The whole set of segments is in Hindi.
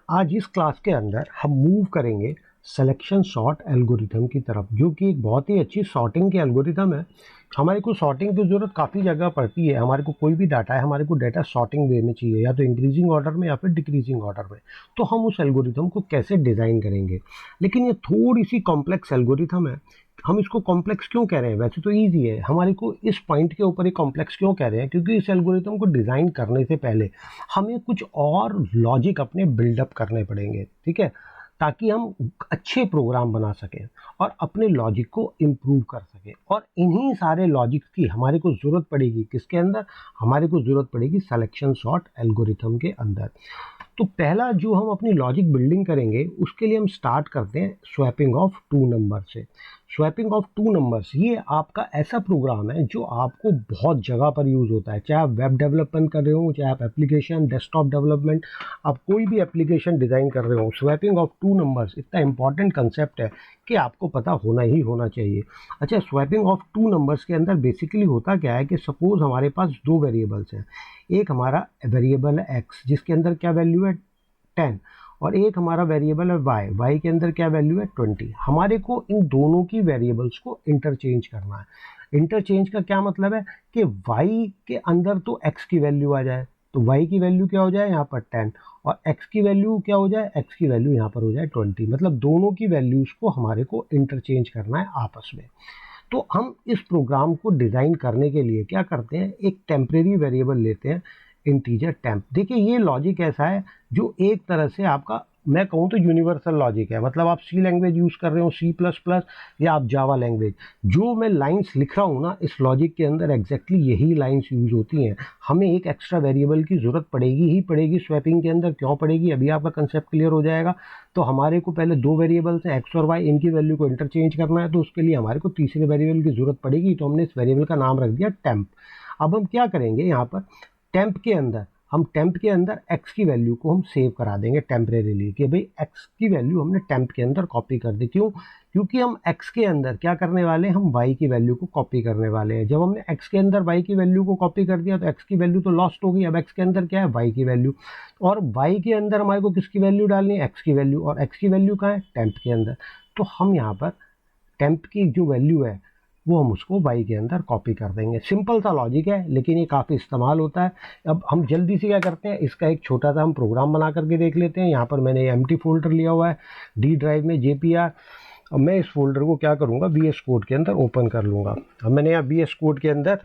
आज इस क्लास के अंदर हम मूव करेंगे सिलेक्शन सॉर्ट एल्गोरिथम की तरफ, जो कि एक बहुत ही अच्छी सॉर्टिंग की एल्गोरिथम है। हमारे को सॉर्टिंग की ज़रूरत काफ़ी जगह पड़ती है। हमारे को कोई भी डाटा है, हमारे को डाटा सॉर्टिंग वे में चाहिए, या तो इंक्रीजिंग ऑर्डर में या फिर डिक्रीजिंग ऑर्डर में। तो हम उस एल्गोरिथम को कैसे डिज़ाइन करेंगे, लेकिन ये थोड़ी सी कॉम्प्लेक्स एल्गोरिथम है। हम इसको कॉम्प्लेक्स क्यों कह रहे हैं? वैसे तो ईजी है। हमारे को इस पॉइंट के ऊपर ही कॉम्प्लेक्स क्यों कह रहे हैं? क्योंकि इस एल्गोरिथम को डिज़ाइन करने से पहले हमें कुछ और लॉजिक अपने बिल्डअप करने पड़ेंगे, ठीक है, ताकि हम अच्छे प्रोग्राम बना सकें और अपने लॉजिक को इम्प्रूव कर सकें। और इन्हीं सारे लॉजिक्स की हमारे को ज़रूरत पड़ेगी किसके अंदर? हमारे को ज़रूरत पड़ेगी सिलेक्शन सॉर्ट एल्गोरिथम के अंदर। तो पहला जो हम अपनी लॉजिक बिल्डिंग करेंगे, उसके लिए हम स्टार्ट करते हैं स्वैपिंग ऑफ टू नंबर से। स्वैपिंग ऑफ टू नंबर्स ये आपका ऐसा प्रोग्राम है जो आपको बहुत जगह पर यूज़ होता है। चाहे आप वेब डेवलपमेंट कर रहे हो, चाहे आप एप्लीकेशन डेस्कटॉप डेवलपमेंट, आप कोई भी एप्लीकेशन डिज़ाइन कर रहे हो, स्वैपिंग ऑफ टू नंबर्स इतना इंपॉर्टेंट कंसेप्ट है कि आपको पता होना ही होना चाहिए। अच्छा, स्वैपिंग ऑफ टू नंबर्स के अंदर बेसिकली होता क्या है कि सपोज हमारे पास दो वेरिएबल्स हैं। एक हमारा वेरिएबल है एक्स, जिसके अंदर क्या वैल्यू है 10, और एक हमारा वेरिएबल है वाई के अंदर क्या वैल्यू है 20। हमारे को इन दोनों की वेरिएबल्स को इंटरचेंज करना है। इंटरचेंज का क्या मतलब है कि वाई के अंदर तो एक्स की वैल्यू आ जाए, तो वाई की वैल्यू क्या हो जाए यहाँ पर 10, और एक्स की वैल्यू क्या हो जाए, एक्स की वैल्यू यहाँ पर हो जाए 20। मतलब दोनों की वैल्यूज़ को हमारे को इंटरचेंज करना है आपस में। तो हम इस प्रोग्राम को डिज़ाइन करने के लिए क्या करते हैं, एक टेम्परेरी वेरिएबल लेते हैं, इंटीजर टेम्प। देखिए ये लॉजिक ऐसा है जो एक तरह से आपका, मैं कहूँ तो यूनिवर्सल लॉजिक है। मतलब आप सी लैंग्वेज यूज़ कर रहे हो, सी प्लस प्लस, या आप जावा लैंग्वेज, जो मैं लाइंस लिख रहा हूँ ना, इस लॉजिक के अंदर एग्जैक्टली यही लाइंस यूज़ होती हैं। हमें एक एक्स्ट्रा वेरिएबल की ज़रूरत पड़ेगी ही पड़ेगी स्वैपिंग के अंदर। क्यों पड़ेगी, अभी आपका कंसेप्ट क्लियर हो जाएगा। तो हमारे को पहले दो वेरिएबल्स हैं एक्स और वाई, इनकी वैल्यू को इंटरचेंज करना है, तो उसके लिए हमारे को तीसरे वेरिएबल की ज़रूरत पड़ेगी। तो हमने इस वेरिएबल का नाम रख दिया टेम्प। अब हम क्या करेंगे, यहाँ पर टेम्प के अंदर हम टेम्प के अंदर एक्स की वैल्यू को हम सेव करा देंगे टेम्परेरीली, कि भाई एक्स की वैल्यू हमने टेम्प के अंदर कॉपी कर दी। क्यों? क्योंकि हम एक्स के अंदर क्या करने वाले हैं, हम वाई की वैल्यू को कॉपी करने वाले हैं। जब हमने एक्स के अंदर वाई की वैल्यू को कॉपी कर दिया तो एक्स की वैल्यू तो लॉस्ट हो गई। अब एक्स के अंदर क्या है, वाई की वैल्यू, और वाई के अंदर हमारे को किसकी वैल्यू डालनी है, एक्स की वैल्यू, और एक्स की वैल्यू कहाँ है, टेम्प के अंदर। तो हम यहाँ पर टेम्प की जो वैल्यू है वो हम उसको वाई के अंदर कॉपी कर देंगे। सिंपल सा लॉजिक है, लेकिन ये काफ़ी इस्तेमाल होता है। अब हम जल्दी से क्या करते हैं, इसका एक छोटा सा हम प्रोग्राम बना करके देख लेते हैं। यहाँ पर मैंने एम्प्टी फोल्डर लिया हुआ है डी ड्राइव में JPR। अब मैं इस फोल्डर को क्या करूँगा, VS कोड के अंदर ओपन कर लूँगा। अब मैंने यहाँ VS कोड के अंदर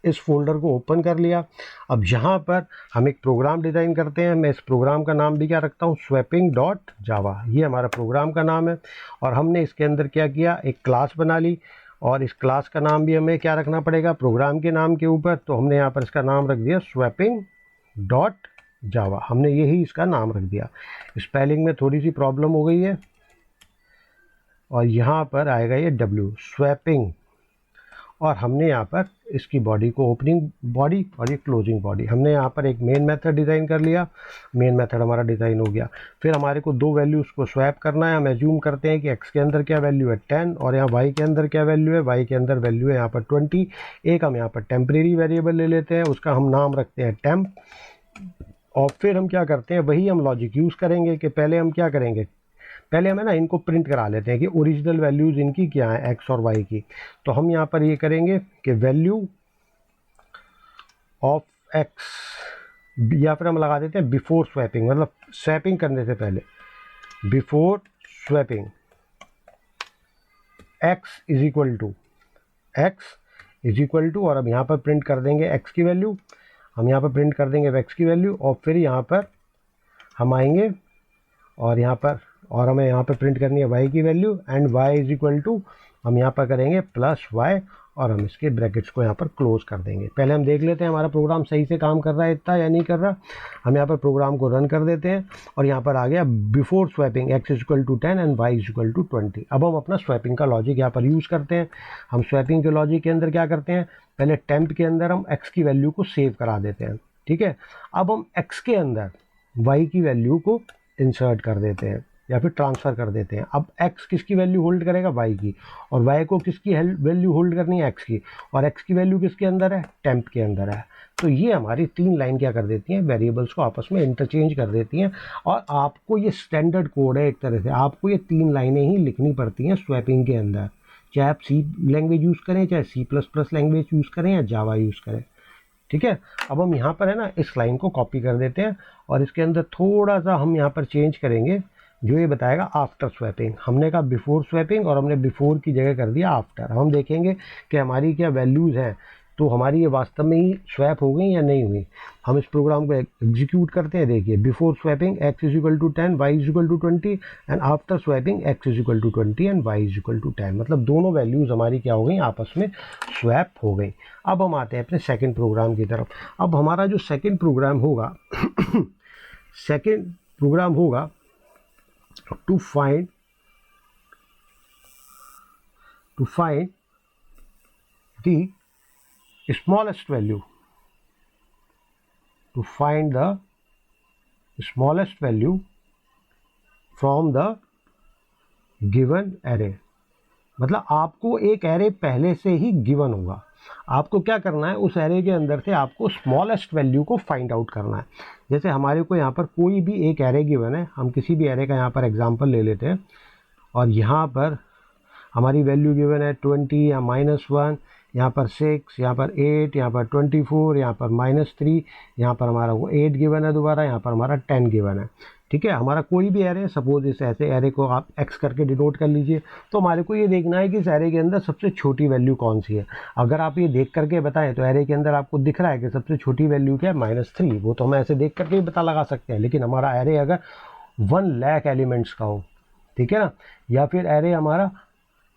इस फोल्डर को ओपन कर लिया। अब यहाँ पर हम एक प्रोग्राम डिज़ाइन करते हैं। मैं इस प्रोग्राम का नाम भी क्या रखता हूँ, स्वैपिंग डॉट जावा, ये हमारा प्रोग्राम का नाम है। और हमने इसके अंदर क्या किया, एक क्लास बना ली, और इस क्लास का नाम भी हमें क्या रखना पड़ेगा, प्रोग्राम के नाम के ऊपर। तो हमने यहाँ पर इसका नाम रख दिया स्वैपिंग डॉट जावा, हमने यही इसका नाम रख दिया। स्पेलिंग में थोड़ी सी प्रॉब्लम हो गई है, और यहाँ पर आएगा ये W, स्वैपिंग, और हमने यहाँ पर इसकी बॉडी को ओपनिंग बॉडी और ये क्लोजिंग बॉडी। हमने यहाँ पर एक मेन मेथड डिज़ाइन कर लिया। मेन मेथड हमारा डिज़ाइन हो गया। फिर हमारे को दो वैल्यूज़ को स्वैप करना है। हम एज्यूम करते हैं कि x के अंदर क्या वैल्यू है 10, और यहाँ y के अंदर क्या वैल्यू है, y के अंदर वैल्यू है यहाँ पर 20। एक हम यहाँ पर टेम्परेरी वेरिएबल ले लेते हैं, उसका हम नाम रखते हैं टेम्प। और फिर हम क्या करते हैं, वही हम लॉजिक यूज़ करेंगे कि पहले हम क्या करेंगे, पहले हमें ना इनको प्रिंट करा लेते हैं कि ओरिजिनल वैल्यूज़ इनकी क्या है, एक्स और वाई की। तो हम यहाँ पर ये करेंगे कि वैल्यू ऑफ एक्स, या फिर हम लगा देते हैं बिफोर स्वैपिंग, मतलब स्वैपिंग करने से पहले, before swapping X is equal to, और अब यहाँ पर प्रिंट कर देंगे एक्स की वैल्यू, हम यहाँ पर प्रिंट कर देंगे एक्स की वैल्यू, और फिर यहाँ पर हम आएंगे और यहाँ पर, और हमें यहाँ पर प्रिंट करनी है y की value, and y is equal to, हम यहाँ पर करेंगे प्लस y, और हम इसके ब्रैकेट्स को यहाँ पर क्लोज कर देंगे। पहले हम देख लेते हैं हमारा प्रोग्राम सही से काम कर रहा है इतना या नहीं कर रहा। हम यहाँ पर प्रोग्राम को रन कर देते हैं, और यहाँ पर आ गया before swapping x is equal to 10 and y is equal to 20। अब हम अपना स्वैपिंग का लॉजिक यहाँ पर यूज़ करते हैं। हम स्वैपिंग के लॉजिक के अंदर क्या करते हैं, पहले टेम्प के अंदर हम x की वैल्यू को सेव करा देते हैं, ठीक है। अब हम x के अंदर y की वैल्यू को इंसर्ट कर देते हैं, या फिर ट्रांसफ़र कर देते हैं। अब x किसकी वैल्यू होल्ड करेगा, y की, और y को किसकी वैल्यू होल्ड करनी है, x की, और x की वैल्यू किसके अंदर है, टेम्प के अंदर है। तो ये हमारी 3 लाइन क्या कर देती हैं, वेरिएबल्स को आपस में इंटरचेंज कर देती हैं। और आपको ये स्टैंडर्ड कोड है, एक तरह से आपको ये 3 लाइनें ही लिखनी पड़ती हैं स्वैपिंग के अंदर, चाहे आप सी लैंग्वेज यूज़ करें, चाहे C++ लैंग्वेज यूज़ करें, या जावा यूज़ करें। ठीक है, अब हम यहाँ पर है ना इस लाइन को कॉपी कर देते हैं और इसके अंदर थोड़ा सा हम यहाँ पर चेंज करेंगे, जो ये बताएगा आफ्टर स्वैपिंग। हमने कहा बिफोर स्वैपिंग और हमने बिफोर की जगह कर दिया आफ्टर। हम देखेंगे कि हमारी क्या वैल्यूज़ हैं, तो हमारी ये वास्तव में ही स्वैप हो गई या नहीं हुई। हम इस प्रोग्राम को एग्जीक्यूट करते हैं। देखिए, before swapping x = 10, y = 20 and after swapping x = 20 and y = 10। मतलब दोनों वैल्यूज़ हमारी क्या हो गई, आपस में स्वैप हो गई। अब हम आते हैं अपने सेकंड प्रोग्राम की तरफ। अब हमारा जो सेकंड प्रोग्राम होगा सेकंड प्रोग्राम होगा to find the smallest value, to find the smallest value from the given array। मतलब आपको एक एरे पहले से ही गिवन होगा, आपको क्या करना है, उस एरे के अंदर से आपको स्मॉलेस्ट वैल्यू को फाइंड आउट करना है। जैसे हमारे को यहाँ पर कोई भी एक एरे गिवन है, हम किसी भी एरे का यहाँ पर एग्जांपल ले लेते हैं, और यहाँ पर हमारी वैल्यू गिवन है 20 या -1, यहाँ पर 6, यहाँ पर 8, यहाँ पर 24, यहाँ पर -3, यहाँ पर हमारा वो 8 गिवन है दोबारा, यहाँ पर हमारा 10 गिवन है। ठीक है, हमारा कोई भी एरे, सपोज इस ऐसे एरे को आप x करके डिनोट कर लीजिए। तो हमारे को ये देखना है कि इस एरे के अंदर सबसे छोटी वैल्यू कौन सी है। अगर आप ये देख करके बताएं तो एरे के अंदर आपको दिख रहा है कि सबसे छोटी वैल्यू क्या है, -3, वो तो हम ऐसे देख करके ही पता लगा सकते हैं। लेकिन हमारा एरे अगर 1 लाख एलिमेंट्स का हो, ठीक है ना, या फिर एरे हमारा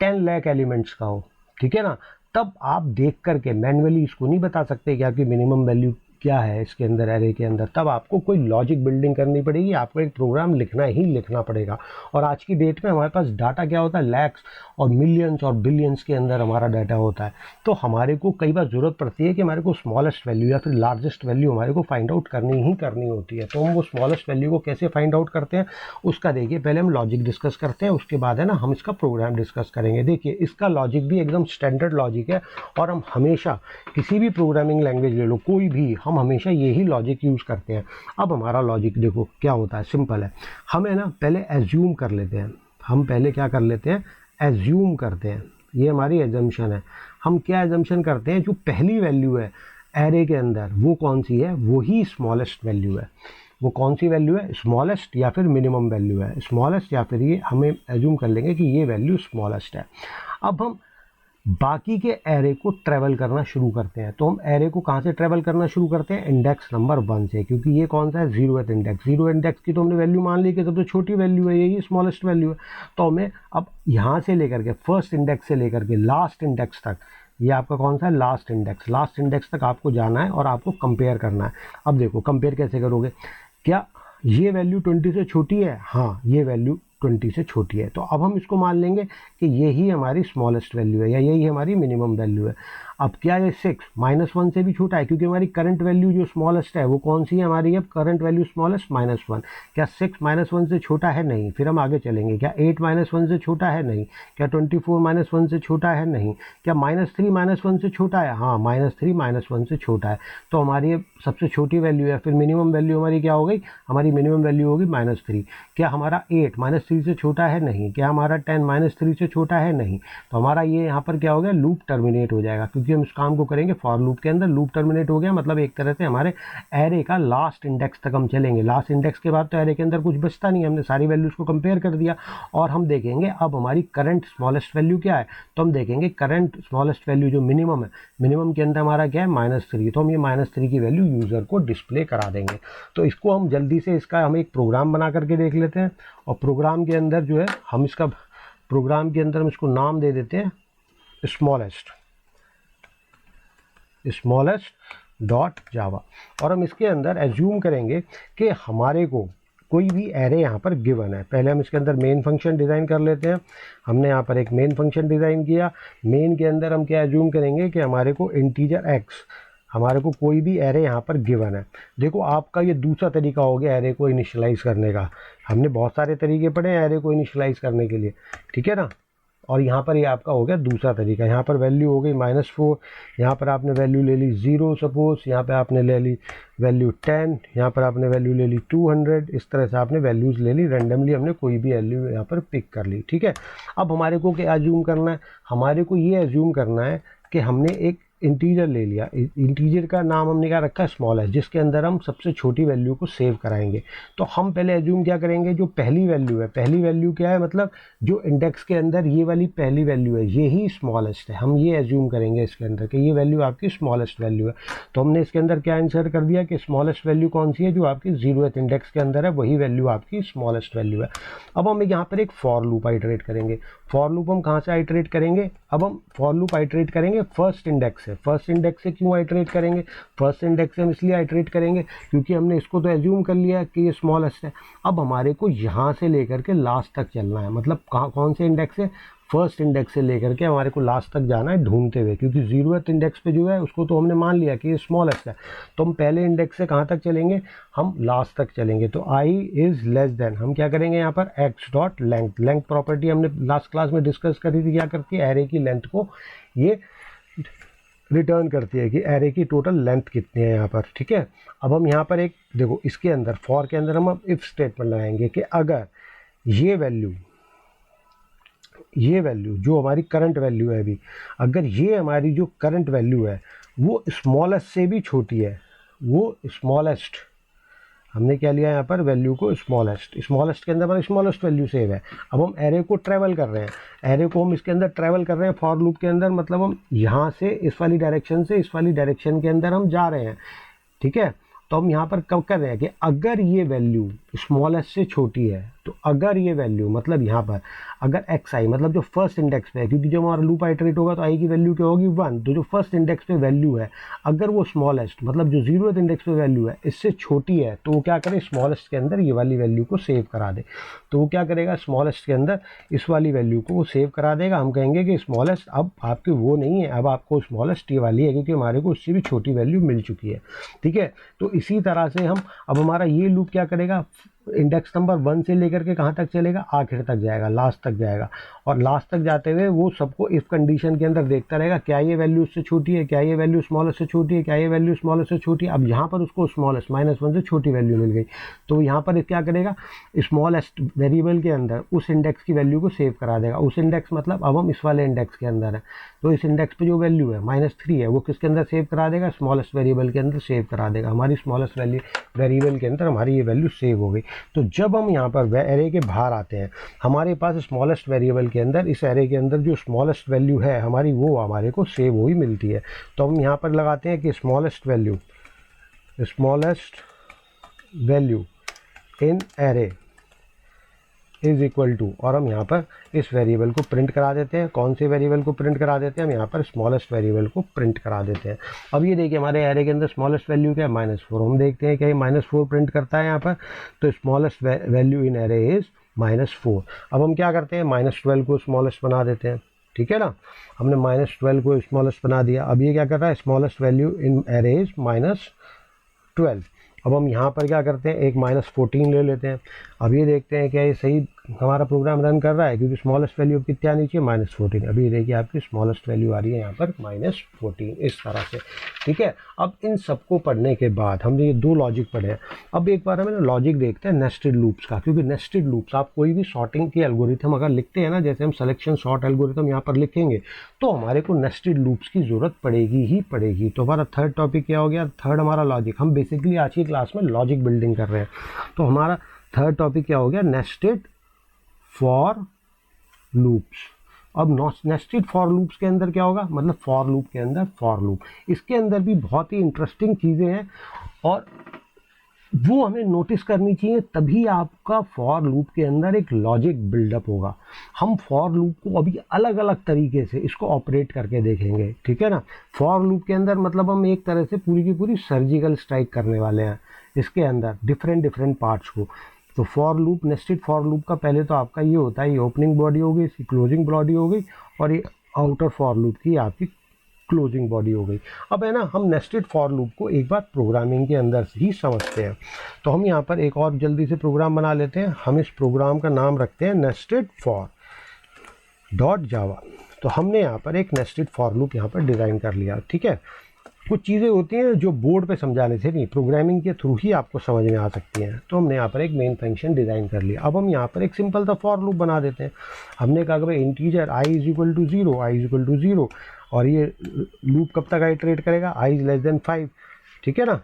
10 लाख एलिमेंट्स का हो, ठीक है ना, तब आप देख करके मैन्युअली इसको नहीं बता सकते कि आपकी मिनिमम वैल्यू क्या है इसके अंदर, एरे के अंदर। तब आपको कोई लॉजिक बिल्डिंग करनी पड़ेगी, आपको एक प्रोग्राम लिखना ही लिखना पड़ेगा। और आज की डेट में हमारे पास डाटा क्या होता है, लैक्स और मिलियंस और बिलियंस के अंदर हमारा डाटा होता है। तो हमारे को कई बार ज़रूरत पड़ती है कि हमारे को स्मॉलेस्ट वैल्यू या फिर लार्जेस्ट वैल्यू हमारे को फाइंड आउट करनी ही करनी होती है। तो हम वो स्मॉलेस्ट वैल्यू को कैसे फाइंड आउट करते हैं उसका देखिए, पहले हम लॉजिक डिस्कस करते हैं, उसके बाद है ना हम इसका प्रोग्राम डिस्कस करेंगे। देखिए, इसका लॉजिक भी एकदम स्टैंडर्ड लॉजिक है, और हम हमेशा किसी भी प्रोग्रामिंग लैंग्वेज ले लो कोई भी, हम हमेशा यही लॉजिक यूज़ करते हैं। अब हमारा लॉजिक देखो क्या होता है, सिंपल है। हम है ना पहले एज्यूम कर लेते हैं, हम पहले क्या कर लेते हैं, एज्यूम करते हैं। ये हमारी एजम्पशन है। हम क्या एजम्पशन करते हैं, जो पहली वैल्यू है एरे के अंदर वो कौन सी है, वो ही स्मॉलेस्ट वैल्यू है। वो कौन सी वैल्यू है, स्मॉलेस्ट या फिर मिनिमम वैल्यू है, स्मॉलेस्ट या फिर ये हमें एज्यूम कर लेंगे कि ये वैल्यू स्मॉलेस्ट है। अब हम बाकी के एरे को ट्रेवल करना शुरू करते हैं। तो हम एरे को कहाँ से ट्रेवल करना शुरू करते हैं, इंडेक्स नंबर 1 से, क्योंकि ये कौन सा है, 0th इंडेक्स। 0 इंडेक्स की तो हमने वैल्यू मान ली कि सबसे छोटी वैल्यू है, यही स्मॉलेस्ट वैल्यू है। तो हमें अब यहाँ से लेकर के फर्स्ट इंडेक्स से लेकर के लास्ट इंडेक्स तक, ये आपका कौन सा है, लास्ट इंडेक्स, लास्ट इंडेक्स तक आपको जाना है और आपको कंपेयर करना है। अब देखो कंपेयर कैसे करोगे, क्या ये वैल्यू 20 से छोटी है, हाँ ये वैल्यू 20 से छोटी है, तो अब हम इसको मान लेंगे कि यही हमारी स्मॉलेस्ट वैल्यू है या यही हमारी मिनिमम वैल्यू है। अब क्या है, 6 -1 से भी छोटा है, क्योंकि हमारी करंट वैल्यू जो स्मॉलेस्ट है वो कौन सी है हमारी, अब करंट वैल्यू स्मॉलेस्ट -1। क्या 6 -1 से छोटा है, नहीं। फिर हम आगे चलेंगे, क्या 8 -1 से छोटा है, नहीं। क्या 24 -1 से छोटा है, नहीं। क्या -3 -1 से छोटा है, हाँ -3 -1 से छोटा है। तो हमारी सबसे छोटी वैल्यू है, फिर मिनिमम वैल्यू हमारी क्या हो गई, हमारी मिनिमम वैल्यू होगी -3। क्या हमारा 8 -3 से छोटा है, नहीं। क्या हमारा 10 -3 से छोटा है, नहीं। तो हमारा ये यहाँ पर क्या हो गया, लूप टर्मिनेट हो जाएगा, क्योंकि हम इस काम को करेंगे फॉर लूप के अंदर। लूप टर्मिनेट हो गया मतलब एक तरह से हमारे एरे का लास्ट इंडेक्स तक हम चलेंगे। लास्ट इंडेक्स के बाद तो एरे के अंदर कुछ बचता नहीं, हमने सारी वैल्यूज को कंपेयर कर दिया। और हम देखेंगे अब हमारी करंट स्मॉलेस्ट वैल्यू क्या है, तो हम देखेंगे करंट स्मॉलेस्ट वैल्यू जो मिनिमम है, मिनिमम के अंदर हमारा क्या है, -3। तो हम ये -3 की वैल्यू यूज़र को डिस्प्ले करा देंगे। तो इसको हम जल्दी से इसका हम एक प्रोग्राम बना करके देख लेते हैं। और प्रोग्राम के अंदर जो है हम इसका प्रोग्राम के अंदर हम इसको नाम दे देते हैं स्मॉलेस्ट डॉट जावा। और हम इसके अंदर एज्यूम करेंगे कि हमारे को कोई भी एरे यहाँ पर गिवन है। पहले हम इसके अंदर मेन फंक्शन डिज़ाइन कर लेते हैं। हमने यहाँ पर एक मेन फंक्शन डिज़ाइन किया। मेन के अंदर हम क्या एज्यूम करेंगे कि हमारे को इंटीजर x हमारे को कोई भी एरे यहाँ पर गिवन है। देखो आपका ये दूसरा तरीका हो गया एरे को इनिशियलाइज़ करने का। हमने बहुत सारे तरीके पढ़े हैं एरे को इनिशियलाइज़ करने के लिए, ठीक है ना। और यहाँ पर ये आपका हो गया दूसरा तरीका। यहाँ पर वैल्यू हो गई -4, यहाँ पर आपने वैल्यू ले ली 0 सपोज, यहाँ पे आपने ले ली वैल्यू 10, यहाँ पर आपने वैल्यू ले ली 200। इस तरह से आपने वैल्यूज़ ले ली, रैंडमली हमने कोई भी वैल्यू यहाँ पर पिक कर ली, ठीक है। अब हमारे को क्या एज्यूम करना है, हमारे को ये एज्यूम करना है कि हमने एक इंटीजर ले लिया। इंटीजर का नाम हमने क्या रखा है, स्मॉल है, जिसके अंदर हम सबसे छोटी वैल्यू को सेव कराएंगे। तो हम पहले एज्यूम क्या करेंगे, जो पहली वैल्यू है, पहली वैल्यू क्या है, मतलब जो इंडेक्स के अंदर ये वाली पहली वैल्यू है ये ही स्मॉलेस्ट है। हम ये एज्यूम करेंगे इसके अंदर कि ये वैल्यू आपकी स्मॉलेस्ट वैल्यू है। तो हमने इसके अंदर क्या आंसर कर दिया कि स्मॉलेस्ट वैल्यू कौन सी है, जो आपकी 0th इंडेक्स के अंदर है वही वैल्यू आपकी स्मॉलेस्ट वैल्यू है। अब हम यहाँ पर एक फॉर लूप आइटरेट करेंगे। फॉर लूप हम कहाँ से आइटरेट करेंगे, अब हम फॉर लूप आइटरेट करेंगे फर्स्ट इंडेक्स से। फर्स्ट इंडेक्स से क्यों आइटरेट करेंगे, फर्स्ट इंडेक्स से हम इसलिए आइटरेट करेंगे क्योंकि हमने इसको तो एज्यूम कर लिया कि ये स्मॉलेस्ट है। अब हमारे को यहाँ से लेकर के लास्ट तक चलना है, मतलब कौन से इंडेक्स से, फर्स्ट इंडेक्स से लेकर के हमारे को लास्ट तक जाना है ढूंढते हुए, क्योंकि 0th इंडेक्स पे जो है उसको तो हमने मान लिया कि ये स्मॉलेस्ट है। तो हम पहले इंडेक्स से कहाँ तक चलेंगे, हम लास्ट तक चलेंगे। तो i इज़ लेस देन, हम क्या करेंगे यहाँ पर x dot length. Length property हमने लास्ट क्लास में डिस्कस करी थी, क्या करती है, एरे की लेंथ को ये रिटर्न करती है कि एरे की टोटल लेंथ कितनी है यहाँ पर, ठीक है। अब हम यहाँ पर एक देखो, इसके अंदर फॉर के अंदर हम अब इफ स्टेटमेंट लगाएंगे कि अगर ये वैल्यू जो हमारी करंट वैल्यू है अभी, अगर ये हमारी जो करंट वैल्यू है वो स्मॉलेस्ट से भी छोटी है, वो स्मॉलेस्ट, हमने क्या लिया यहाँ पर वैल्यू को स्मॉलेस्ट, स्मॉलेस्ट के अंदर हमारी स्मॉलेस्ट वैल्यू सेव है। अब हम एरे को ट्रैवल कर रहे हैं, एरे को हम इसके अंदर ट्रैवल कर रहे हैं फॉर लूप के अंदर, मतलब हम यहाँ से इस वाली डायरेक्शन से इस वाली डायरेक्शन के अंदर हम जा रहे हैं, ठीक है। तो हम यहाँ पर कब कर रहे हैं कि अगर ये वैल्यू स्मॉलेस्ट से छोटी है, तो अगर ये वैल्यू मतलब यहाँ पर अगर xi मतलब जो फर्स्ट इंडेक्स पे है, क्योंकि जब हमारा लूप आइटरेट होगा तो i की वैल्यू क्या होगी 1, तो जो फर्स्ट इंडेक्स पे वैल्यू है अगर वो स्मॉलेस्ट मतलब जो 0th इंडेक्स पे वैल्यू है इससे छोटी है, तो वो क्या करे, स्मॉलेस्ट के अंदर ये वाली वैल्यू को सेव करा दे। तो वो क्या करेगा, स्मॉलेस्ट के अंदर इस वाली वैल्यू को वो सेव करा देगा। हम कहेंगे कि स्मॉलेस्ट अब आपकी वो नहीं है, अब आपको स्मॉलेस्ट ये वाली है, क्योंकि हमारे को उससे भी छोटी वैल्यू मिल चुकी है, ठीक है। तो इसी तरह से हम अब हमारा ये लूप क्या करेगा, इंडेक्स नंबर 1 से लेकर के कहाँ तक चलेगा, आखिर तक जाएगा, लास्ट तक जाएगा। और लास्ट तक जाते हुए वो सबको इफ कंडीशन के अंदर देखता रहेगा, क्या ये वैल्यू उससे छोटी है, क्या ये वैल्यू स्मॉलेस्ट से छोटी है, क्या ये वैल्यू स्मॉलेस्ट से छोटी है। अब यहाँ पर उसको स्मॉलेस्ट -1 से छोटी वैल्यू मिल गई, तो यहाँ पर क्या करेगा, स्मॉलेस्ट वेरिएबल के अंदर उस इंडेक्स की वैल्यू को सेव करा देगा। उस इंडेक्स मतलब अब हम इस वाले इंडेक्स के अंदर है, तो इस इंडेक्स पे जो वैल्यू है -3 है, वो किसके अंदर सेव करा देगा, स्मॉलेस्ट वेरिएबल के अंदर सेव करा देगा। हमारी स्मॉलेस्ट वेरिएबल के अंदर हमारी ये वैल्यू सेव हो गई। तो जब हम यहाँ पर एरे के बाहर आते हैं, हमारे पास स्मॉलेस्ट वेरिएबल के अंदर इस एरे के अंदर जो स्मॉलेस्ट वैल्यू है हमारी, वो हमारे को सेव हुई मिलती है। तो हम यहाँ पर लगाते हैं कि smallest value in array is equal to, और हम यहाँ पर इस वेरिएबल को प्रिंट करा देते हैं। कौन से वेरिएबल को प्रिंट करा देते हैं, हम यहाँ पर स्मॉलेस्ट वेरिएबल को प्रिंट करा देते हैं। अब ये देखिए हमारे एरे के अंदर स्मॉलेस्ट वैल्यू क्या है, -4। हम देखते हैं कि ये -4 प्रिंट करता है यहाँ पर, तो smallest value in array is -4। अब हम क्या करते हैं, -12 को स्मॉलेस्ट बना देते हैं, ठीक है ना। हमने -12 को स्मॉलेस्ट बना दिया। अब ये क्या कर रहा है, smallest value in array is -12। अब हम यहाँ पर क्या करते हैं, एक -14 ले लेते हैं। अब ये देखते हैं क्या ये सही हमारा प्रोग्राम रन कर रहा है, क्योंकि स्मॉलेस्ट वैल्यू कितनी आनी चाहिए, -14। अभी देखिए आपकी स्मॉलेस्ट वैल्यू आ रही है यहाँ पर -14, इस तरह से, ठीक है। अब इन सबको पढ़ने के बाद हमने ये 2 लॉजिक पढ़े हैं। अब एक बार हमें लॉजिक देखते हैं नेस्टेड लूप्स का, क्योंकि नेस्टेड लूप्स आप कोई भी सॉर्टिंग की एल्गोरिथम अगर लिखते हैं ना, जैसे हम सिलेक्शन सॉर्ट एल्गोरिथम यहाँ पर लिखेंगे, तो हमारे को नेस्टेड लूप्स की ज़रूरत पड़ेगी ही पड़ेगी। तो हमारा थर्ड टॉपिक क्या हो गया, थर्ड हमारा लॉजिक। हम बेसिकली आज की क्लास में लॉजिक बिल्डिंग कर रहे हैं, तो हमारा थर्ड टॉपिक क्या हो गया, नेस्टेड फॉर लूप्स। अब नेस्टेड फॉर लूप्स के अंदर क्या होगा, मतलब फॉर लूप के अंदर फॉर लूप, इसके अंदर भी बहुत ही इंटरेस्टिंग चीज़ें हैं और वो हमें नोटिस करनी चाहिए, तभी आपका फॉर लूप के अंदर एक लॉजिक बिल्डअप होगा। हम फॉर लूप को अभी अलग अलग तरीके से इसको ऑपरेट करके देखेंगे, ठीक है ना। फॉर लूप के अंदर मतलब हम एक तरह से पूरी की पूरी सर्जिकल स्ट्राइक करने वाले हैं इसके अंदर डिफरेंट पार्ट्स को। तो for loop, nested for loop का पहले तो आपका ये होता है, ये ओपनिंग बॉडी हो गई, इसकी क्लोजिंग बॉडी हो गई, और ये आउटर फॉर लूप की आपकी क्लोजिंग बॉडी हो गई। अब है ना, हम नेस्टेड फॉर लूप को एक बार प्रोग्रामिंग के अंदर ही समझते हैं। तो हम यहाँ पर एक और जल्दी से प्रोग्राम बना लेते हैं। हम इस प्रोग्राम का नाम रखते हैं नेस्टेड फॉर डॉट जावा। तो हमने यहाँ पर एक नेस्टेड फॉर लूप यहाँ पर डिज़ाइन कर लिया, ठीक है। कुछ चीज़ें होती हैं जो बोर्ड पे समझाने से नहीं, प्रोग्रामिंग के थ्रू ही आपको समझ में आ सकती हैं। तो हमने यहाँ पर एक मेन फंक्शन डिज़ाइन कर लिया। अब हम यहाँ पर एक सिंपल सा फॉर लूप बना देते हैं। हमने कहा कि भाई integer i is equal to 0, i is equal to 0, और ये लूप कब तक आइटरेट करेगा, i इज लेस देन 5, ठीक है ना।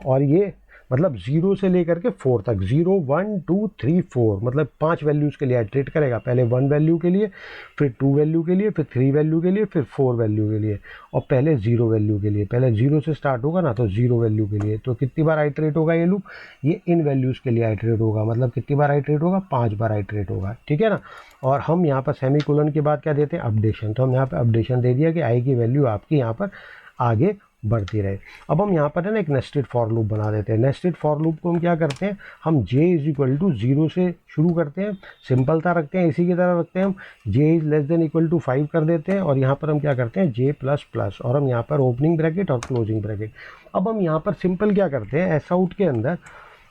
और ये मतलब 0 से लेकर के 4 तक, 0 1 2 3 4, मतलब 5 वैल्यूज़ के लिए आइटरेट करेगा। पहले 1 वैल्यू के लिए, फिर 2 वैल्यू के लिए, फिर 3 वैल्यू के लिए, फिर 4 वैल्यू के लिए, और पहले 0 वैल्यू के लिए। पहले 0 से स्टार्ट होगा ना, तो 0 वैल्यू के लिए। तो कितनी बार आइटरेट होगा ये लूप, ये इन वैल्यूज़ के लिए आइटरेट होगा। मतलब कितनी बार आइटरेट होगा, 5 बार आइटरेट होगा, ठीक है ना। और हम यहाँ पर सेमीकोलन के बाद क्या देते हैं, अपडेशन। तो हम यहाँ पर अपडेशन दे दिया कि आई की वैल्यू आपकी यहाँ पर आगे बढ़ती रहे। अब हम यहाँ पर है ना एक नेस्टेड फॉर लूप बना देते हैं। नेस्टेड फॉर लूप को हम क्या करते हैं, हम j इज इक्वल टू 0 से शुरू करते हैं, सिंपलता रखते हैं, इसी की तरह रखते हैं। हम j is less than equal to 5 कर देते हैं, और यहाँ पर हम क्या करते हैं j प्लस प्लस, और हम यहाँ पर ओपनिंग ब्रैकेट और क्लोजिंग ब्रैकेट। अब हम यहाँ पर सिंपल क्या करते हैं, एस आउट के अंदर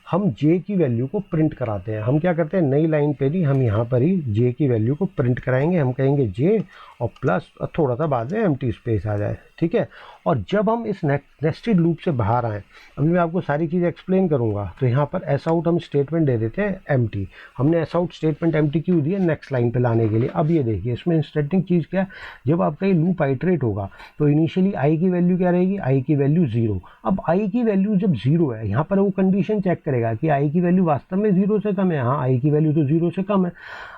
हम j की वैल्यू को प्रिंट कराते हैं। हम क्या करते हैं, नई लाइन पे भी हम यहाँ पर ही j की वैल्यू को प्रिंट कराएंगे। हम कहेंगे j और प्लस, और थोड़ा सा बाद में एम्प्टी स्पेस आ जाए, ठीक है। और जब हम इस नेस्टेड लूप से बाहर आएँ, अभी मैं आपको सारी चीज़ एक्सप्लेन करूँगा। तो यहाँ पर एस आउट हम स्टेटमेंट दे देते हैं एम्प्टी। हमने एस आउट स्टेटमेंट एम्प्टी क्यों दिया, नेक्स्ट लाइन पे लाने के लिए। अब ये देखिए, इसमें इंटरेस्टिंग चीज़ क्या है, जब आपका ये लूप आइटरेट होगा तो इनिशियली आई की वैल्यू क्या रहेगी, आई की वैल्यू 0। अब आई की वैल्यू जब 0 है, यहाँ पर वो कंडीशन चेक करेगा कि आई की वैल्यू वास्तव में 0 से कम है। हाँ, आई की वैल्यू तो 0 से कम है।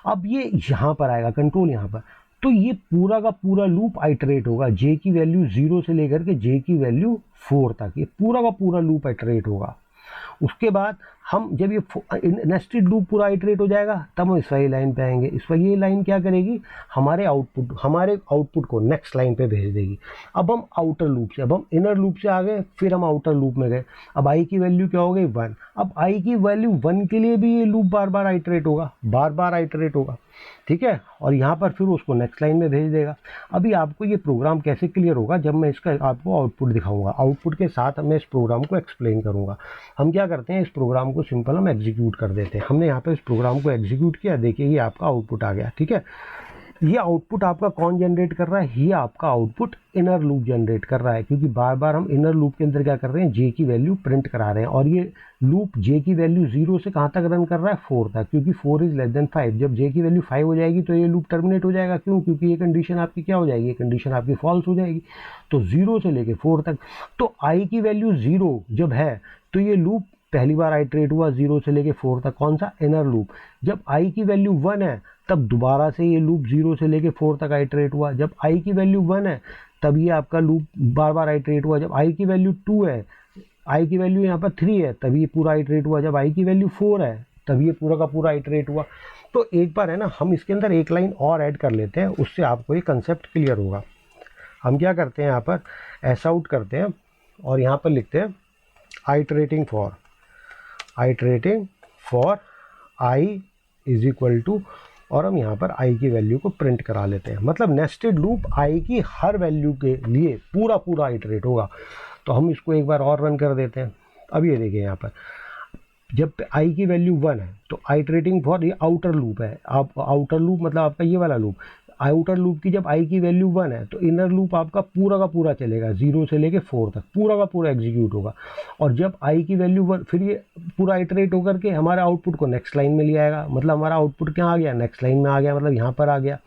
अब ये यहाँ पर आएगा कंट्रोल यहाँ पर, तो ये पूरा का पूरा लूप आइटरेट होगा। j की वैल्यू 0 से लेकर के j की वैल्यू 4 तक, ये पूरा का पूरा लूप आइटरेट होगा। उसके बाद हम जब ये नेस्टेड लूप पूरा आइटरेट हो जाएगा, तब हम इस वाली लाइन पे आएंगे। इस वाली ये लाइन क्या करेगी, हमारे आउटपुट को नेक्स्ट लाइन पे भेज देगी। अब हम आउटर लूप से, अब हम इनर लूप से आ गए, फिर हम आउटर लूप में गए। अब आई की वैल्यू क्या हो गई, 1। अब आई की वैल्यू 1 के लिए भी ये लूप बार बार आइटरेट होगा, बार बार आइटरेट होगा, ठीक है। और यहाँ पर फिर उसको नेक्स्ट लाइन में भेज देगा। अभी आपको ये प्रोग्राम कैसे क्लियर होगा, जब मैं इसका आपको आउटपुट दिखाऊंगा। आउटपुट के साथ मैं इस प्रोग्राम को एक्सप्लेन करूंगा। हम क्या करते हैं, इस प्रोग्राम को सिंपल हम एग्जीक्यूट कर देते हैं। हमने यहाँ पे इस प्रोग्राम को एग्जीक्यूट किया, देखिए ये आपका आउटपुट आ गया, ठीक है। ये आउटपुट आपका कौन जनरेट कर रहा है, ये आपका आउटपुट इनर लूप जनरेट कर रहा है, क्योंकि बार बार हम इनर लूप के अंदर क्या कर रहे हैं, j की वैल्यू प्रिंट करा रहे हैं। और ये लूप j की वैल्यू 0 से कहाँ तक रन कर रहा है, 4 तक, क्योंकि 4 इज लेस देन 5। जब j की वैल्यू 5 हो जाएगी तो ये लूप टर्मिनेट हो जाएगा। क्यों, क्योंकि ये कंडीशन आपकी क्या हो जाएगी, ये कंडीशन आपकी फॉल्स हो जाएगी। तो 0 से लेके 4 तक, तो i की वैल्यू 0 जब है तो ये लूप पहली बार आइटरेट हुआ 0 से लेके 4 तक, कौन सा, इनर लूप। जब i की वैल्यू 1 है, तब दोबारा से ये लूप 0 से लेके 4 तक आइटरेट हुआ। जब i की वैल्यू 1 है, तब ये आपका लूप बार बार आइटरेट हुआ। जब i की वैल्यू 2 है, i की वैल्यू यहाँ पर 3 है, तब ये पूरा आइटरेट हुआ। जब i की वैल्यू 4 है, तब ये पूरा का पूरा आइटरेट हुआ। तो एक बार है ना, हम इसके अंदर एक लाइन और ऐड कर लेते हैं, उससे आपको ये कंसेप्ट क्लियर होगा। हम क्या करते हैं, यहाँ पर एस आउट करते हैं और यहाँ पर लिखते हैं iterating for i is equal to, और हम यहाँ पर i की वैल्यू को प्रिंट करा लेते हैं। मतलब नेस्टेड लूप i की हर वैल्यू के लिए पूरा पूरा आइटरेट होगा। तो हम इसको एक बार और रन कर देते हैं। अब ये देखिए, यहाँ पर जब i की वैल्यू 1 है तो आइटरेटिंग फॉर, ये आउटर लूप है। आप आउटर लूप मतलब आपका ये वाला लूप, आउटर लूप की जब i की वैल्यू 1 है तो इनर लूप आपका पूरा का पूरा चलेगा, 0 से लेके 4 तक पूरा का पूरा एग्जीक्यूट होगा। और जब i की वैल्यू 1, फिर ये पूरा आइटरेट होकर के हमारे आउटपुट को नेक्स्ट लाइन में ले आएगा। मतलब हमारा आउटपुट क्या आ गया, नेक्स्ट लाइन में आ गया, मतलब यहाँ पर आ गया,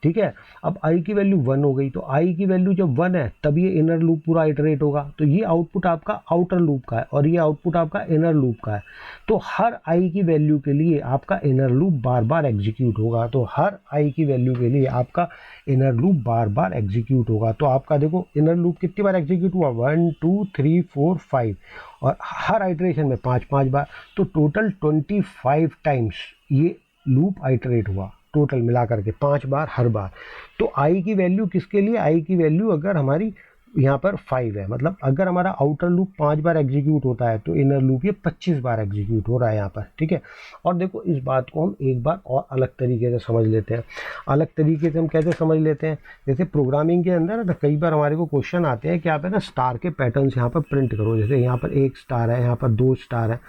ठीक है। अब i की वैल्यू 1 हो गई, तो i की वैल्यू जब 1 है तब ये इनर लूप पूरा आइटरेट होगा। तो ये आउटपुट आपका आउटर लूप का है और ये आउटपुट आपका इनर लूप का है। तो हर i की वैल्यू के लिए आपका इनर लूप बार बार एग्जीक्यूट होगा। तो हर i की वैल्यू के लिए आपका इनर लूप बार बार एग्जीक्यूट होगा। तो आपका देखो इनर लूप कितनी बार एग्जीक्यूट हुआ, 1 2 3 4 5, और हर आइटरेशन में 5 बार, तो टोटल 25 टाइम्स ये लूप आइटरेट हुआ, टोटल मिला करके 5 बार हर बार। तो i की वैल्यू किसके लिए, i की वैल्यू अगर हमारी यहाँ पर 5 है, मतलब अगर हमारा आउटर लूप 5 बार एग्जीक्यूट होता है तो इनर लूप ये 25 बार एग्जीक्यूट हो रहा है यहाँ पर, ठीक है। और देखो इस बात को हम एक बार और अलग तरीके से समझ लेते हैं। अलग तरीके से हम कैसे समझ लेते हैं, जैसे प्रोग्रामिंग के अंदर ना कई बार हमारे को क्वेश्चन आते हैं कि आप है ना स्टार के पैटर्न्स यहाँ पर प्रिंट करो। जैसे यहाँ पर 1 स्टार है, यहाँ पर 2 स्टार है,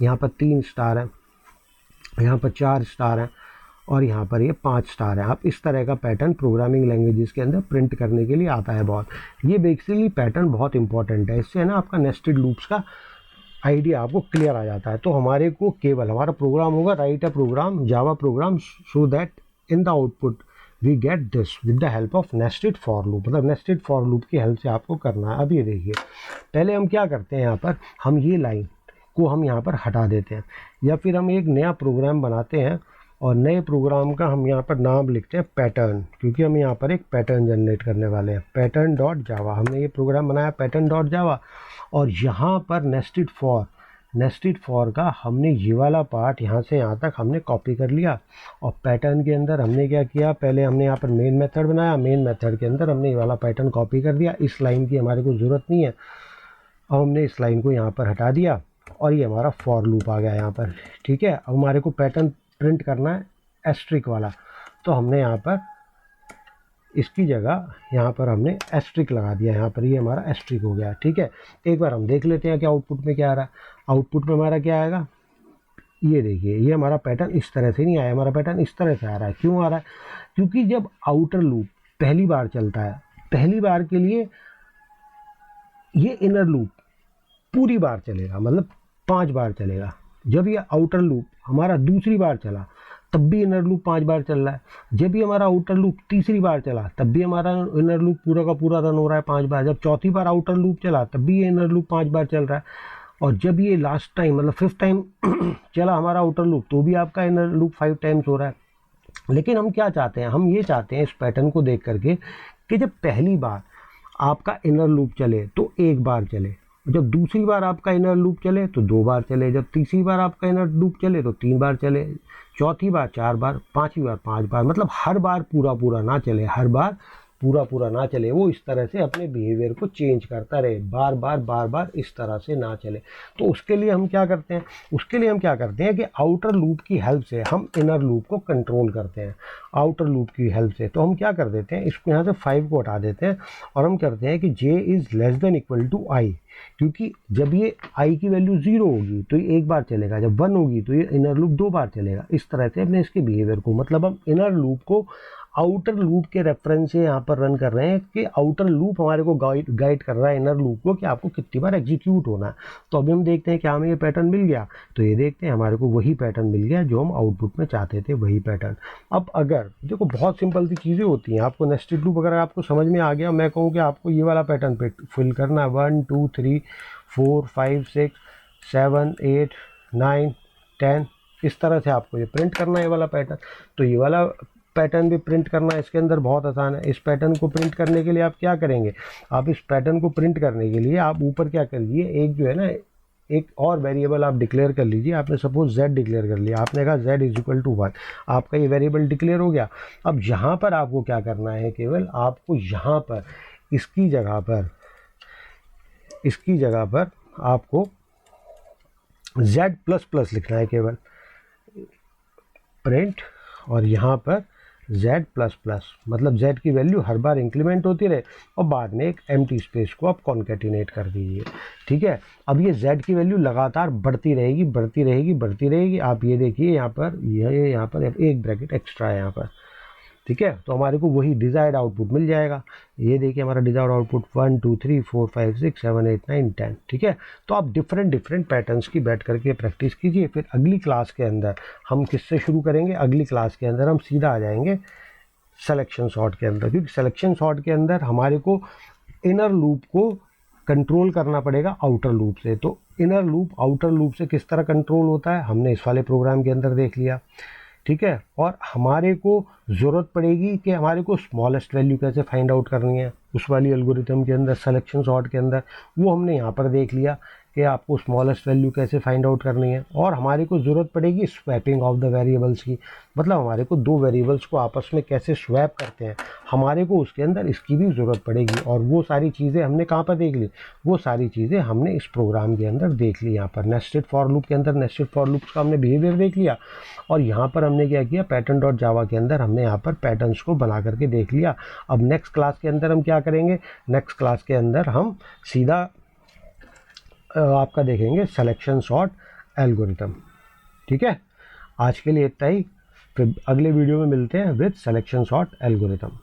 यहाँ पर 3 स्टार है, यहाँ पर 4 स्टार है और यहाँ पर ये 5 स्टार है। आप इस तरह का पैटर्न प्रोग्रामिंग लैंग्वेजेस के अंदर प्रिंट करने के लिए आता है बहुत। ये बेसिकली पैटर्न बहुत इंपॉर्टेंट है, इससे है ना आपका नेस्टेड लूप्स का आइडिया आपको क्लियर आ जाता है। तो हमारे को केवल हमारा प्रोग्राम होगा write a program, Java program, so that in the output we get this with the help of nested for loop. मतलब नेस्टेड फॉर लूप की हेल्प से आपको करना है। अब ये देखिए, पहले हम क्या करते हैं, यहाँ पर हम ये लाइन को हम यहाँ पर हटा देते हैं, या फिर हम एक नया प्रोग्राम बनाते हैं और नए प्रोग्राम का हम यहाँ पर नाम लिखते हैं पैटर्न, क्योंकि हम यहाँ पर एक पैटर्न जनरेट करने वाले हैं। पैटर्न डॉट जावा, हमने ये प्रोग्राम बनाया पैटर्न डॉट जावा, और यहाँ पर नेस्टेड फॉर का हमने ये वाला पार्ट यहाँ से यहाँ तक हमने कॉपी कर लिया। और पैटर्न के अंदर हमने क्या किया, पहले हमने यहाँ पर मेन मेथड बनाया, मेन मेथड के अंदर हमने ये वाला पैटर्न कॉपी कर दिया। इस लाइन की हमारे को ज़रूरत नहीं है, अब हमने इस लाइन को यहाँ पर हटा दिया और ये हमारा फॉर लूप आ गया यहाँ पर, ठीक है। अब हमारे को पैटर्न प्रिंट करना है एस्ट्रिक वाला, तो हमने यहाँ पर इसकी जगह यहाँ पर हमने एस्ट्रिक लगा दिया, यहाँ पर ये हमारा एस्ट्रिक हो गया, ठीक है। एक बार हम देख लेते हैं कि आउटपुट में क्या आ रहा है। आउटपुट में हमारा क्या आएगा, ये देखिए, ये हमारा पैटर्न इस तरह से नहीं आया, हमारा पैटर्न इस तरह से आ रहा है। क्यों आ रहा है, क्योंकि जब आउटर लूप पहली बार चलता है, पहली बार के लिए ये इनर लूप पूरी बार चलेगा, मतलब 5 बार चलेगा। जब ये आउटर लूप हमारा दूसरी बार चला तब भी इनर लूप 5 बार चल रहा है। जब भी हमारा आउटर लूप तीसरी बार चला तब भी हमारा इनर लूप पूरा का पूरा रन हो रहा है 5 बार। जब चौथी बार आउटर लूप चला तब भी ये इनर लूप 5 बार चल रहा है। और जब ये लास्ट टाइम मतलब 5th टाइम चला हमारा आउटर लूप, तो भी आपका इनर लूप 5 टाइम्स हो रहा है। लेकिन हम क्या चाहते हैं, हम ये चाहते हैं इस पैटर्न को देख करके कि जब पहली बार आपका इनर लूप चले तो 1 बार चले, जब दूसरी बार आपका इनर लूप चले तो 2 बार चले, जब तीसरी बार आपका इनर लूप चले तो 3 बार चले, चौथी बार 4 बार, पांचवी बार 5 बार। मतलब हर बार पूरा पूरा ना चले, हर बार पूरा पूरा ना चले, वो इस तरह से अपने बिहेवियर को चेंज करता रहे, बार बार इस तरह से ना चले। तो उसके लिए हम क्या करते हैं, कि आउटर लूप की हेल्प से हम इनर लूप को कंट्रोल करते हैं। आउटर लूप की हेल्प से तो हम क्या कर देते हैं, इसको यहाँ से 5 को हटा देते हैं और हम करते हैं कि j is less than equal to i, क्योंकि जब ये i की वैल्यू 0 होगी तो ये 1 बार चलेगा, जब 1 होगी तो ये इनर लूप 2 बार चलेगा। इस तरह से अपने इसके बिहेवियर को, मतलब हम इनर लूप को आउटर लूप के रेफरेंस से यहाँ पर रन कर रहे हैं कि आउटर लूप हमारे को गाइड कर रहा है इनर लूप को कि आपको कितनी बार एग्जीक्यूट होना है। तो अभी हम देखते हैं कि हमें ये पैटर्न मिल गया, तो ये देखते हैं हमारे को वही पैटर्न मिल गया जो हम आउटपुट में चाहते थे, वही पैटर्न। अब अगर देखो बहुत सिंपल सी चीज़ें होती हैं, आपको नेस्टेड लूप अगर आपको समझ में आ गया, मैं कहूँ कि आपको ये वाला पैटर्न पे फिल करना है 1 2 3 4 5 6 7 8 9 10, इस तरह से आपको ये प्रिंट करना है ये वाला पैटर्न। तो ये वाला पैटर्न भी प्रिंट करना इसके अंदर बहुत आसान है। इस पैटर्न को प्रिंट करने के लिए आप क्या करेंगे, आप इस पैटर्न को प्रिंट करने के लिए आप ऊपर क्या कर लीजिए, एक जो है ना एक और वेरिएबल आप डिक्लेयर कर लीजिए। आपने सपोज z डिक्लेयर कर लिया, आपने कहा z इज इक्वल टू 1, आपका ये वेरिएबल डिक्लेयर हो गया। अब यहाँ पर आपको क्या करना है, केवल आपको यहाँ पर इसकी जगह पर आपको z++ लिखना है, केवल प्रिंट और यहाँ पर z++, मतलब z की वैल्यू हर बार इंक्रीमेंट होती रहे और बाद में एक एम्प्टी स्पेस को आप कॉन्केटिनेट कर दीजिए, ठीक है। अब ये z की वैल्यू लगातार बढ़ती रहेगी। आप ये देखिए यहाँ पर एक ब्रैकेट एक्स्ट्रा है यहाँ पर, ठीक है। तो हमारे को वही डिज़ायर्ड आउटपुट मिल जाएगा। ये देखिए हमारा डिज़ायर्ड आउटपुट 1 2 3 4 5 6 7 8 9 10, ठीक है। तो आप डिफरेंट पैटर्न्स की बैठ करके प्रैक्टिस कीजिए। फिर अगली क्लास के अंदर हम किससे शुरू करेंगे, अगली क्लास के अंदर हम सीधा आ जाएंगे सिलेक्शन सॉर्ट के अंदर, क्योंकि सिलेक्शन सॉर्ट के अंदर हमारे को इनर लूप को कंट्रोल करना पड़ेगा आउटर लूप से। तो इनर लूप आउटर लूप से किस तरह कंट्रोल होता है हमने इस वाले प्रोग्राम के अंदर देख लिया, ठीक है। और हमारे को ज़रूरत पड़ेगी कि हमारे को स्मॉलेस्ट वैल्यू कैसे फाइंड आउट करनी है उस वाली एल्गोरिथम के अंदर, सिलेक्शन सॉर्ट के अंदर, वो हमने यहाँ पर देख लिया। कि आपको स्मॉलेस्ट वैल्यू कैसे फाइंड आउट करनी है, और हमारे को ज़रूरत पड़ेगी स्वैपिंग ऑफ द वेरिएबल्स की, मतलब हमारे को दो वेरिएबल्स को आपस में कैसे स्वैप करते हैं, हमारे को उसके अंदर इसकी भी ज़रूरत पड़ेगी। और वो सारी चीज़ें हमने कहाँ पर देख ली, वो सारी चीज़ें हमने इस प्रोग्राम के अंदर देख ली। यहाँ पर नेस्टेड फॉर लूप के अंदर नेस्टेड फॉर लूप्स का हमने बिहेवियर देख लिया, और यहाँ पर हमने क्या किया, पैटर्न डॉट जावा के अंदर हमने यहाँ पर पैटर्न्स को बना करके देख लिया। अब नेक्स्ट क्लास के अंदर हम क्या करेंगे, नेक्स्ट क्लास के अंदर हम सीधा आपका देखेंगे सिलेक्शन सॉर्ट एल्गोरिथम। ठीक है, आज के लिए इतना ही, फिर अगले वीडियो में मिलते हैं विद सिलेक्शन सॉर्ट एल्गोरिथम।